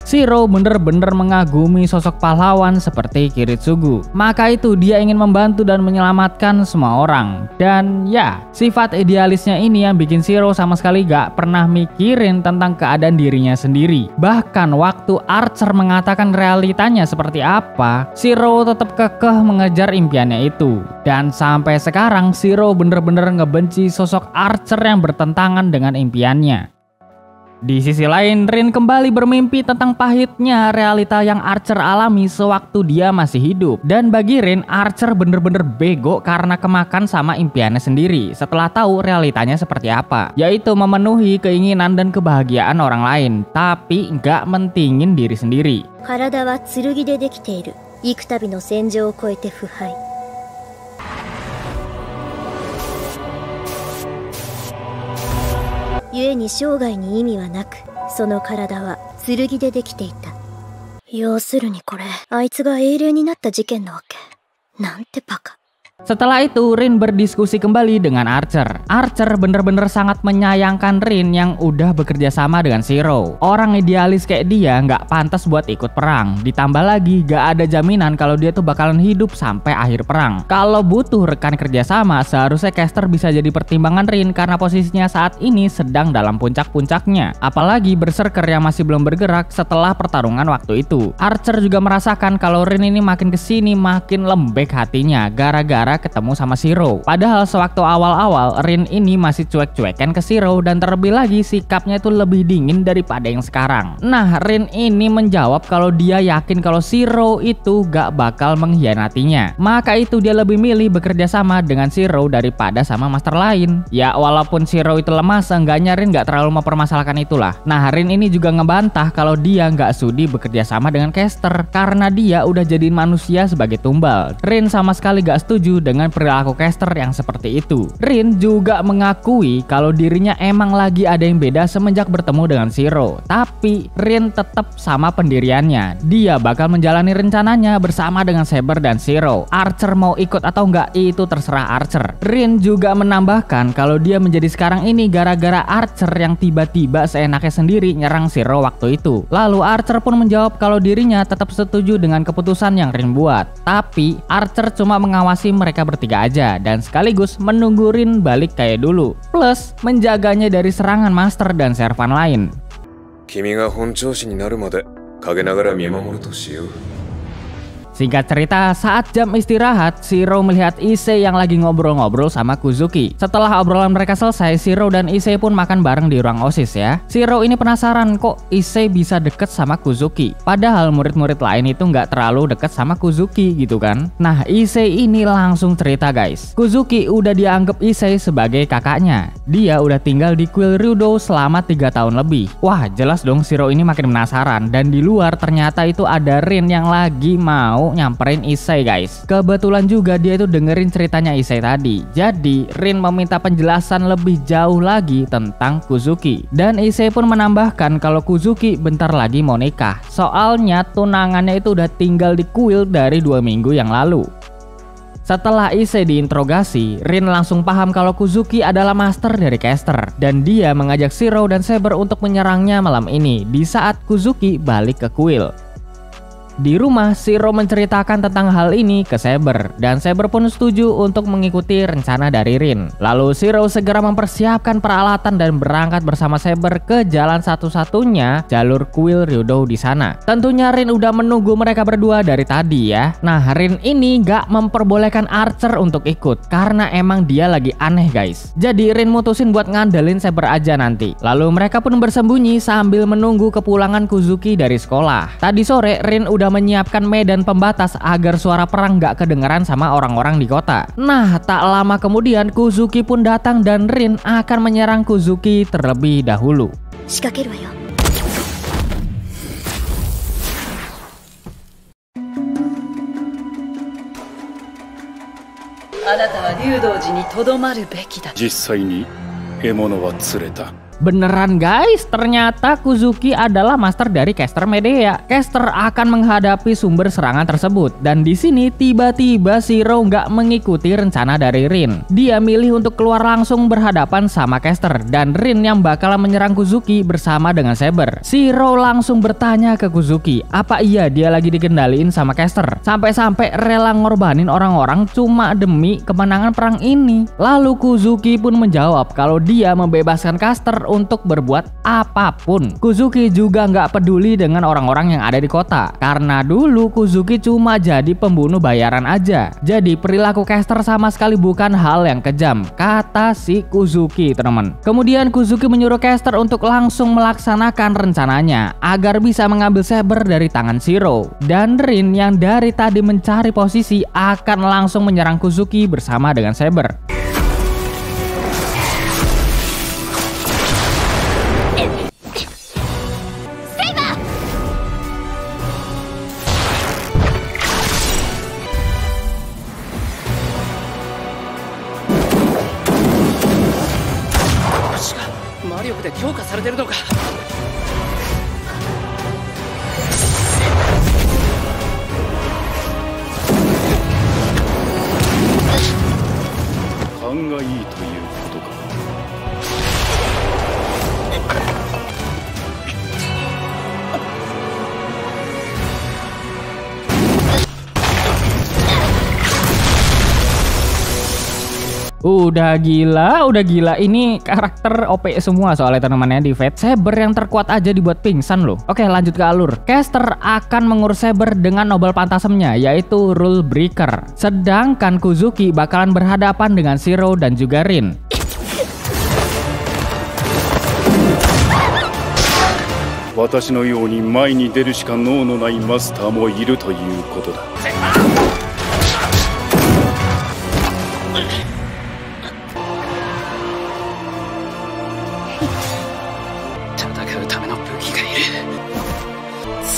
Shiro bener-bener mengagumi sosok pahlawan seperti Kiritsugu. Maka itu dia ingin membantu dan menyelamatkan semua orang. Dan ya, sifat idealisnya ini yang bikin Shiro sama sekali gak pernah mikirin tentang keadaan dirinya sendiri. Bahkan waktu Archer mengatakan realitanya seperti apa, Shiro tetap kekeh mengejar impiannya itu. Dan sampai sekarang Shiro bener-bener ngebenci sosok Archer yang bertentangan dengan impiannya. Di sisi lain, Rin kembali bermimpi tentang pahitnya realita yang Archer alami sewaktu dia masih hidup. Dan bagi Rin, Archer bener-bener bego karena kemakan sama impiannya sendiri setelah tahu realitanya seperti apa, yaitu memenuhi keinginan dan kebahagiaan orang lain, tapi nggak mentingin diri sendiri. 体は剣でできている。幾度の戦場を越えて腐敗。故に生涯に意味はなく、その体は剣でできていた。要するにこれ、あいつが英霊になった事件なわけ。なんてバカ。 Setelah itu, Rin berdiskusi kembali dengan Archer. Archer bener-bener sangat menyayangkan Rin yang udah bekerja sama dengan Shiro. Orang idealis kayak dia nggak pantas buat ikut perang. Ditambah lagi gak ada jaminan kalau dia tuh bakalan hidup sampai akhir perang. Kalau butuh rekan kerja sama, seharusnya caster bisa jadi pertimbangan Rin karena posisinya saat ini sedang dalam puncak-puncaknya. Apalagi berserker yang masih belum bergerak setelah pertarungan waktu itu. Archer juga merasakan kalau Rin ini makin kesini makin lembek hatinya gara-gara ketemu sama Shiro. Padahal sewaktu awal-awal Rin ini masih cuek-cuekan ke Shiro dan terlebih lagi sikapnya itu lebih dingin daripada yang sekarang. Nah, Rin ini menjawab kalau dia yakin kalau Shiro itu gak bakal mengkhianatinya. Maka itu dia lebih milih bekerja sama dengan Shiro daripada sama master lain. Ya walaupun Shiro itu lemah, seenggaknya Rin gak terlalu mempermasalahkan itulah. Nah, Rin ini juga ngebantah kalau dia gak sudi bekerja sama dengan caster karena dia udah jadiin manusia sebagai tumbal. Rin sama sekali gak setuju dengan perilaku caster yang seperti itu. Rin juga mengakui kalau dirinya emang lagi ada yang beda semenjak bertemu dengan Shiro. Tapi Rin tetap sama pendiriannya. Dia bakal menjalani rencananya bersama dengan Saber dan Shiro. Archer mau ikut atau enggak itu terserah Archer. Rin juga menambahkan kalau dia menjadi sekarang ini gara-gara Archer yang tiba-tiba seenaknya sendiri nyerang Shiro waktu itu. Lalu Archer pun menjawab kalau dirinya tetap setuju dengan keputusan yang Rin buat. Tapi Archer cuma mengawasi mereka bertiga aja dan sekaligus menunggu Rin balik kayak dulu, plus menjaganya dari serangan master dan servan lain. Singkat cerita, saat jam istirahat, Shiro melihat Issei yang lagi ngobrol-ngobrol sama Kuzuki. Setelah obrolan mereka selesai, Shiro dan Issei pun makan bareng di ruang OSIS ya. Shiro ini penasaran kok Issei bisa deket sama Kuzuki. Padahal murid-murid lain itu nggak terlalu deket sama Kuzuki gitu kan. Nah, Issei ini langsung cerita guys. Kuzuki udah dianggap Issei sebagai kakaknya. Dia udah tinggal di kuil Ryudo selama 3 tahun lebih. Wah, jelas dong Shiro ini makin penasaran. Dan di luar ternyata itu ada Rin yang lagi mau nyamperin Issei guys. Kebetulan juga dia itu dengerin ceritanya Issei tadi. Jadi Rin meminta penjelasan lebih jauh lagi tentang Kuzuki. Dan Issei pun menambahkan kalau Kuzuki bentar lagi mau nikah. Soalnya tunangannya itu udah tinggal di kuil dari 2 minggu yang lalu. Setelah Issei diinterogasi, Rin langsung paham kalau Kuzuki adalah master dari caster. Dan dia mengajak Shiro dan Saber untuk menyerangnya malam ini di saat Kuzuki balik ke kuil. Di rumah, Shiro menceritakan tentang hal ini ke Saber, dan Saber pun setuju untuk mengikuti rencana dari Rin. Lalu Shiro segera mempersiapkan peralatan dan berangkat bersama Saber ke jalan satu-satunya jalur kuil Ryudo di sana. Tentunya Rin udah menunggu mereka berdua dari tadi ya. Nah, Rin ini gak memperbolehkan Archer untuk ikut karena emang dia lagi aneh guys. Jadi Rin mutusin buat ngandelin Saber aja nanti. Lalu mereka pun bersembunyi sambil menunggu kepulangan Kuzuki dari sekolah. Tadi sore Rin udah menyiapkan medan pembatas agar suara perang gak kedengeran sama orang-orang di kota. Nah, tak lama kemudian Kuzuki pun datang dan Rin akan menyerang Kuzuki terlebih dahulu. あなたは竜道寺にとどまるべきだ。実際に獲物は釣れた。Beneran guys, ternyata Kuzuki adalah master dari caster Medea. Caster akan menghadapi sumber serangan tersebut, dan di sini tiba-tiba Shiro nggak mengikuti rencana dari Rin. Dia milih untuk keluar langsung berhadapan sama caster, dan Rin yang bakalan menyerang Kuzuki bersama dengan Saber. Shiro langsung bertanya ke Kuzuki, apa iya dia lagi dikendaliin sama caster? Sampai-sampai rela ngorbanin orang-orang cuma demi kemenangan perang ini. Lalu Kuzuki pun menjawab kalau dia membebaskan caster untuk berbuat apapun. Kuzuki juga nggak peduli dengan orang-orang yang ada di kota, karena dulu Kuzuki cuma jadi pembunuh bayaran aja. Jadi perilaku caster sama sekali bukan hal yang kejam, kata si Kuzuki teman. Kemudian Kuzuki menyuruh caster untuk langsung melaksanakan rencananya agar bisa mengambil saber dari tangan Shiro. Dan Rin yang dari tadi mencari posisi akan langsung menyerang Kuzuki bersama dengan saber. Udah gila. Ini karakter OP semua soalnya teman-temannya di Fate. Saber yang terkuat aja dibuat pingsan loh. Oke, lanjut ke alur. Caster akan mengurus Saber dengan Noble Phantasmnya, yaitu Rule Breaker. Sedangkan Kuzuki bakalan berhadapan dengan Shiro dan juga Rin. Watashi no you ni mai ni deru shika nou no nai master mo iru toいうことだ。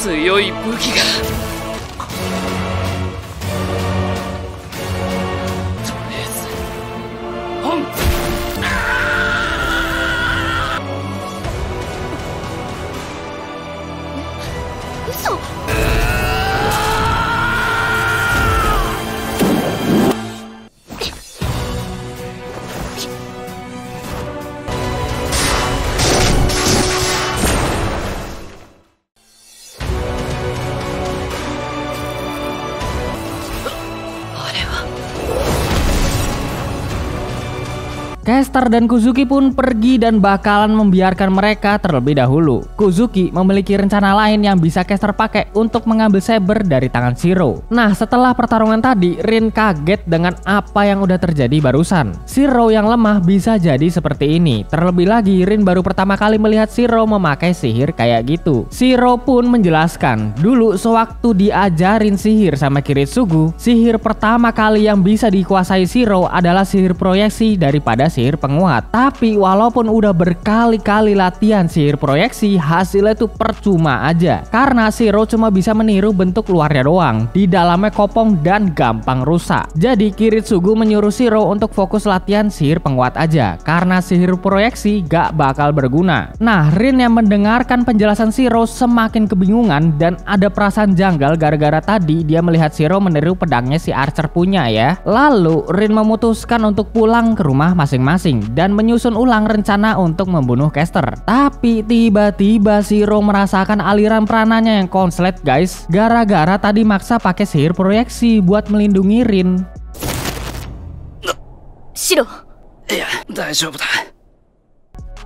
強い武器が。とりあえず本。嘘。Caster dan Kuzuki pun pergi dan bakalan membiarkan mereka terlebih dahulu. Kuzuki memiliki rencana lain yang bisa Caster pakai untuk mengambil saber dari tangan Shiro. Nah, setelah pertarungan tadi, Rin kaget dengan apa yang udah terjadi barusan. Shiro yang lemah bisa jadi seperti ini. Terlebih lagi, Rin baru pertama kali melihat Shiro memakai sihir kayak gitu. Shiro pun menjelaskan, dulu sewaktu diajarin sihir sama Kiritsugu, sihir pertama kali yang bisa dikuasai Shiro adalah sihir proyeksi daripada sihir penguat. Tapi walaupun udah berkali-kali latihan sihir proyeksi, hasilnya tuh percuma aja. Karena Shiro cuma bisa meniru bentuk luarnya doang. Di dalamnya kopong dan gampang rusak. Jadi Kiritsugu menyuruh Shiro untuk fokus latihan sihir penguat aja. Karena sihir proyeksi gak bakal berguna. Nah, Rin yang mendengarkan penjelasan Shiro semakin kebingungan dan ada perasaan janggal gara-gara tadi dia melihat Shiro meniru pedangnya si Archer punya ya. Lalu Rin memutuskan untuk pulang ke rumah masing-masing dan menyusun ulang rencana untuk membunuh Caster. Tapi tiba-tiba Shiro merasakan aliran prananya yang konslet guys, gara-gara tadi maksa pakai sihir proyeksi buat melindungi Rin. Shiro. Ya, 大丈夫だ。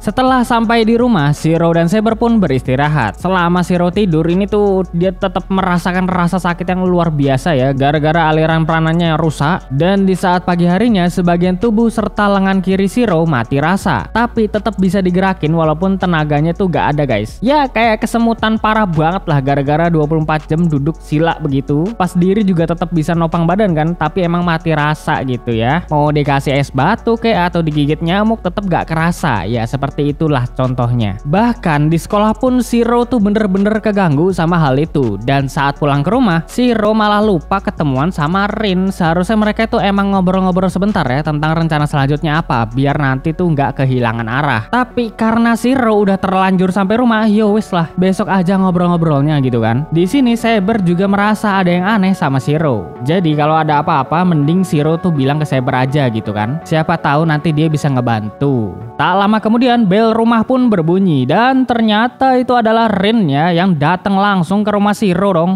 Setelah sampai di rumah, Shiro dan Saber pun beristirahat. Selama Shiro tidur ini tuh dia tetap merasakan rasa sakit yang luar biasa ya, gara-gara aliran prananya yang rusak. Dan di saat pagi harinya, sebagian tubuh serta lengan kiri Shiro mati rasa. Tapi tetap bisa digerakin walaupun tenaganya tuh gak ada guys. Ya kayak kesemutan parah banget lah gara-gara 24 jam duduk sila begitu. Pas diri juga tetap bisa nopang badan kan, tapi emang mati rasa gitu ya. Mau dikasih es batu kayak atau digigit nyamuk tetap gak kerasa. Ya seperti seperti itulah contohnya. Bahkan di sekolah pun Shiro tuh bener-bener keganggu sama hal itu. Dan saat pulang ke rumah, Shiro malah lupa ketemuan sama Rin. Seharusnya mereka itu emang ngobrol-ngobrol sebentar ya tentang rencana selanjutnya apa, biar nanti tuh nggak kehilangan arah. Tapi karena Shiro udah terlanjur sampai rumah, yo wis lah, besok aja ngobrol-ngobrolnya gitu kan. Di sini Saber juga merasa ada yang aneh sama Shiro. Jadi kalau ada apa-apa mending Shiro tuh bilang ke Saber aja gitu kan. Siapa tahu nanti dia bisa ngebantu. Tak lama kemudian bel rumah pun berbunyi dan ternyata itu adalah Rin ya yang datang langsung ke rumah Shiro dong.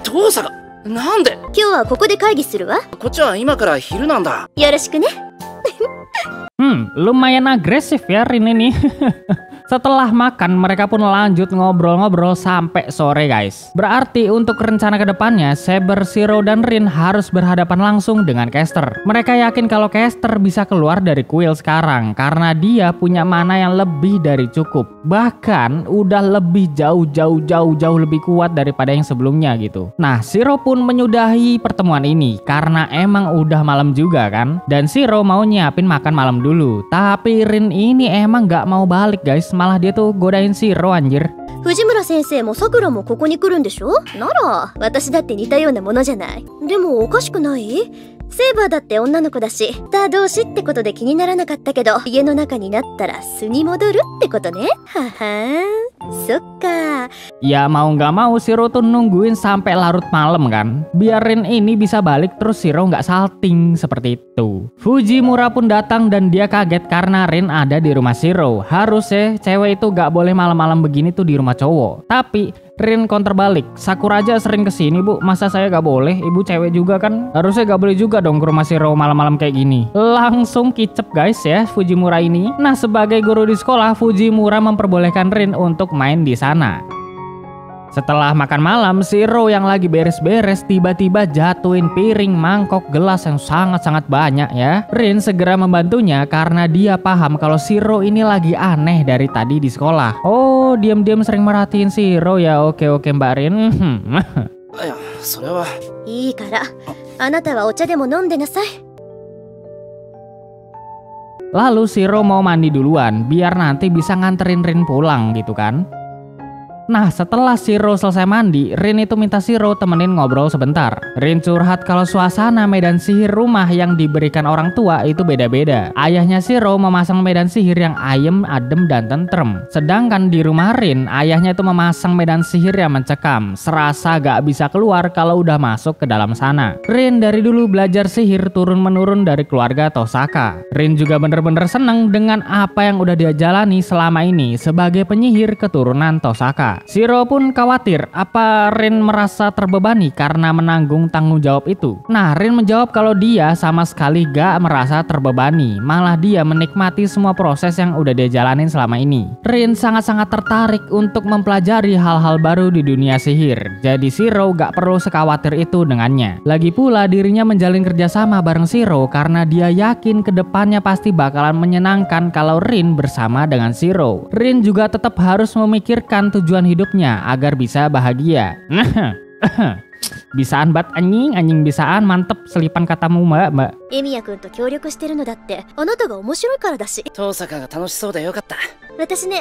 父さんなんで今日はここで会議するわ。こっちは今から昼なんだ。よろしくね。Lumayan agresif ya Rin ini. Setelah makan, mereka pun lanjut ngobrol-ngobrol sampai sore guys. Berarti untuk rencana kedepannya, Saber, Shiro, dan Rin harus berhadapan langsung dengan Caster. Mereka yakin kalau Caster bisa keluar dari kuil sekarang, karena dia punya mana yang lebih dari cukup. Bahkan udah lebih jauh lebih kuat daripada yang sebelumnya gitu. Nah, Shiro pun menyudahi pertemuan ini, karena emang udah malam juga kan. Dan Shiro mau nyiapin makan malam dulu. Tapi Rin ini emang gak mau balik guys. Malah dia tuh godain Shiro anjir. 藤村先生もさくらもここに来るんでしょ。なら私だって似たようなものじゃない。でもおかしくない？セーバーだって女の子だし、スター同士ってことで気にならなかったけど、家の中になったら素に戻るってことね。ははん、そっか。 Ya mau nggak mau Shiro tuh nungguin sampai larut malam kan, biar Rin ini bisa balik terus Shiro nggak salting seperti itu. Fujimura pun datang dan dia kaget karena Rin ada di rumah Shiro. Harusnya cewek itu nggak boleh malam-malam begini tuh di rumah cowok. Tapi Rin counter balik, Sakura aja sering kesini bu, masa saya gak boleh? Ibu cewek juga kan, harusnya gak boleh juga dong ke rumah Shiro malam-malam kayak gini. Langsung kicep guys ya Fujimura ini. Nah sebagai guru di sekolah, Fujimura memperbolehkan Rin untuk main di sana. Setelah makan malam, Shiro yang lagi beres-beres tiba-tiba jatuhin piring, mangkok, gelas yang sangat-sangat banyak ya. Rin segera membantunya karena dia paham kalau Shiro ini lagi aneh dari tadi di sekolah. Oh, diam-diam sering merhatiin Shiro ya. Oke Mbak Rin. いや、それは。いいから、あなたはお茶でも飲んでなさい。 Lalu Shiro mau mandi duluan biar nanti bisa nganterin Rin pulang gitu kan. Nah setelah Shiro selesai mandi, Rin itu minta Shiro temenin ngobrol sebentar. Rin curhat kalau suasana medan sihir rumah yang diberikan orang tua itu beda-beda. Ayahnya Shiro memasang medan sihir yang ayem, adem, dan tentrem. Sedangkan di rumah Rin, ayahnya itu memasang medan sihir yang mencekam. Serasa gak bisa keluar kalau udah masuk ke dalam sana. Rin dari dulu belajar sihir turun-menurun dari keluarga Tosaka. Rin juga bener-bener seneng dengan apa yang udah dia jalani selama ini sebagai penyihir keturunan Tosaka. Shiro pun khawatir apa Rin merasa terbebani karena menanggung tanggung jawab itu. Nah Rin menjawab kalau dia sama sekali gak merasa terbebani, malah dia menikmati semua proses yang udah dia jalanin selama ini. Rin sangat-sangat tertarik untuk mempelajari hal-hal baru di dunia sihir, jadi Shiro gak perlu sekhawatir itu dengannya. Lagi pula dirinya menjalin kerjasama bareng Shiro karena dia yakin kedepannya pasti bakalan menyenangkan kalau Rin bersama dengan Shiro. Rin juga tetap harus memikirkan tujuan hidupnya agar bisa bahagia. Bisaan bat anjing bisaan, mantep selipan katamu mbak. エミヤ君と協力してるのだってあなたが面白いからだし。遠坂が楽しそうでよかった。私ね、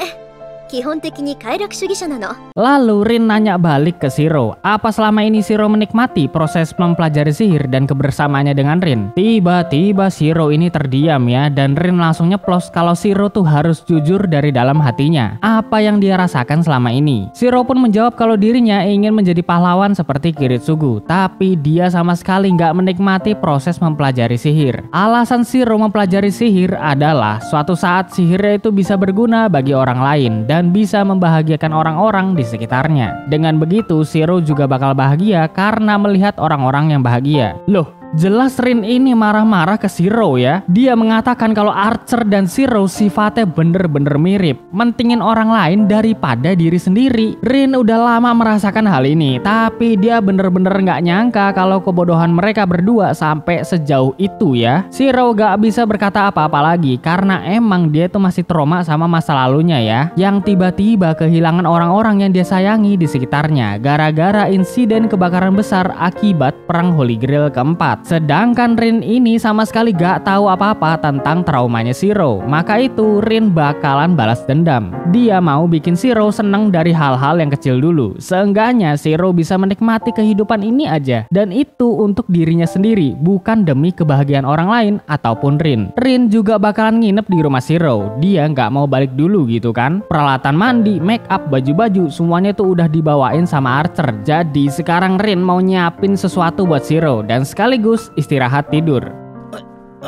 基本的に快楽主義者なの。 Lalu Rin nanya balik ke Shiro, apa selama ini Shiro menikmati proses mempelajari sihir dan kebersamaannya dengan Rin? Tiba-tiba Shiro ini terdiam ya, dan Rin langsung nyeplos kalau Shiro tuh harus jujur dari dalam hatinya apa yang dia rasakan selama ini. Shiro pun menjawab kalau dirinya ingin menjadi pahlawan seperti Kiritsugu, tapi dia sama sekali nggak menikmati proses mempelajari sihir. Alasan Shiro mempelajari sihir adalah suatu saat sihirnya itu bisa berguna bagi orang lain dan bisa membahagiakan orang-orang di sekitarnya. Dengan begitu Shiro juga bakal bahagia karena melihat orang-orang yang bahagia. Loh, jelas Rin ini marah-marah ke Shiro ya. Dia mengatakan kalau Archer dan Shiro sifatnya bener-bener mirip, mentingin orang lain daripada diri sendiri. Rin udah lama merasakan hal ini, tapi dia bener-bener gak nyangka kalau kebodohan mereka berdua sampai sejauh itu ya. Shiro gak bisa berkata apa-apa lagi karena emang dia tuh masih trauma sama masa lalunya ya, yang tiba-tiba kehilangan orang-orang yang dia sayangi di sekitarnya gara-gara insiden kebakaran besar akibat perang Holy Grail keempat. kuat. Sedangkan Rin ini sama sekali gak tahu apa-apa tentang traumanya Shiro. Maka itu Rin bakalan balas dendam. Dia mau bikin Shiro seneng dari hal-hal yang kecil dulu. Seenggaknya Shiro bisa menikmati kehidupan ini aja. Dan itu untuk dirinya sendiri, bukan demi kebahagiaan orang lain ataupun Rin. Rin juga bakalan nginep di rumah Shiro. Dia nggak mau balik dulu gitu kan. Peralatan mandi, make up, baju-baju semuanya tuh udah dibawain sama Archer. Jadi sekarang Rin mau nyiapin sesuatu buat Shiro dan sekaligus istirahat tidur.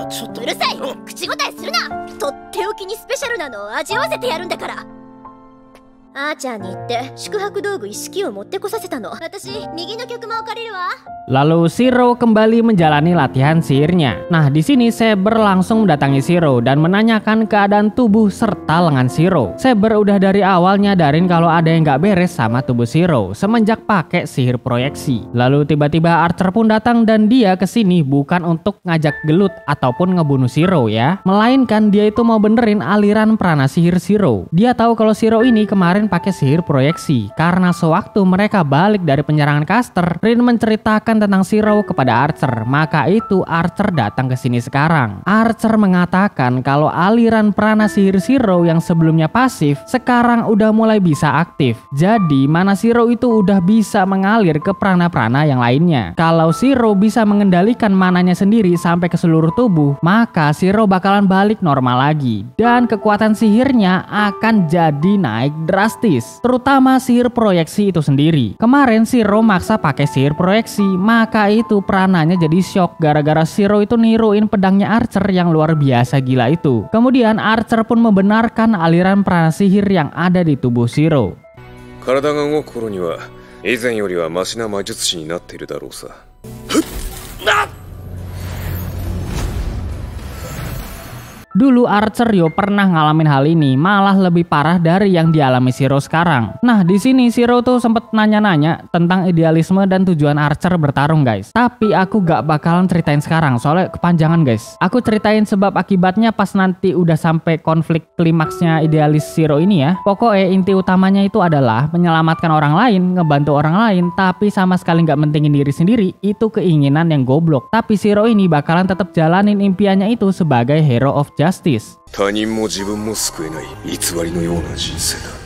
ちょっとうるさい、口答えするな。とっておきにスペシャルなのを味わわせてやるんだから。あーちゃんに言って宿泊道具一式を持ってこさせたの。私右の曲も借りるわ。 Lalu Shiro kembali menjalani latihan sihirnya. Nah, di sini Saber langsung mendatangi Shiro dan menanyakan keadaan tubuh serta lengan Shiro. Saber udah dari awal nyadarin kalau ada yang nggak beres sama tubuh Shiro semenjak pakai sihir proyeksi. Lalu tiba-tiba Archer pun datang dan dia kesini bukan untuk ngajak gelut ataupun ngebunuh Shiro ya, melainkan dia itu mau benerin aliran prana sihir Shiro. Dia tahu kalau Shiro ini kemarin pakai sihir proyeksi karena sewaktu mereka balik dari penyerangan Caster, Rin menceritakan tentang Shiro kepada Archer. Maka itu Archer datang ke sini sekarang. Archer mengatakan kalau aliran prana sihir Shiro yang sebelumnya pasif sekarang udah mulai bisa aktif. Jadi mana Shiro itu udah bisa mengalir ke prana-prana yang lainnya. Kalau Shiro bisa mengendalikan mananya sendiri sampai ke seluruh tubuh, maka Shiro bakalan balik normal lagi dan kekuatan sihirnya akan jadi naik drastis, terutama sihir proyeksi itu sendiri. Kemarin Shiro maksa pakai sihir proyeksi, maka itu prananya jadi shock gara-gara Shiro itu niruin pedangnya Archer yang luar biasa gila itu. Kemudian Archer pun membenarkan aliran prana sihir yang ada di tubuh Shiro. 体が動く頃には以前よりはマシな魔術師になっているだろうさ。 Dulu Archer yo pernah ngalamin hal ini, malah lebih parah dari yang dialami Shiro sekarang. Nah, di sini Shiro tuh sempet nanya-nanya tentang idealisme dan tujuan Archer bertarung, guys. Tapi aku gak bakalan ceritain sekarang, soalnya kepanjangan, guys. Aku ceritain sebab akibatnya pas nanti udah sampai konflik klimaksnya idealis Shiro ini ya. Pokoknya inti utamanya itu adalah menyelamatkan orang lain, ngebantu orang lain, tapi sama sekali gak mentingin diri sendiri. Itu keinginan yang goblok. Tapi Shiro ini bakalan tetap jalanin impiannya itu sebagai hero of justice. 他人も自分も救えない偽りのような人生だ。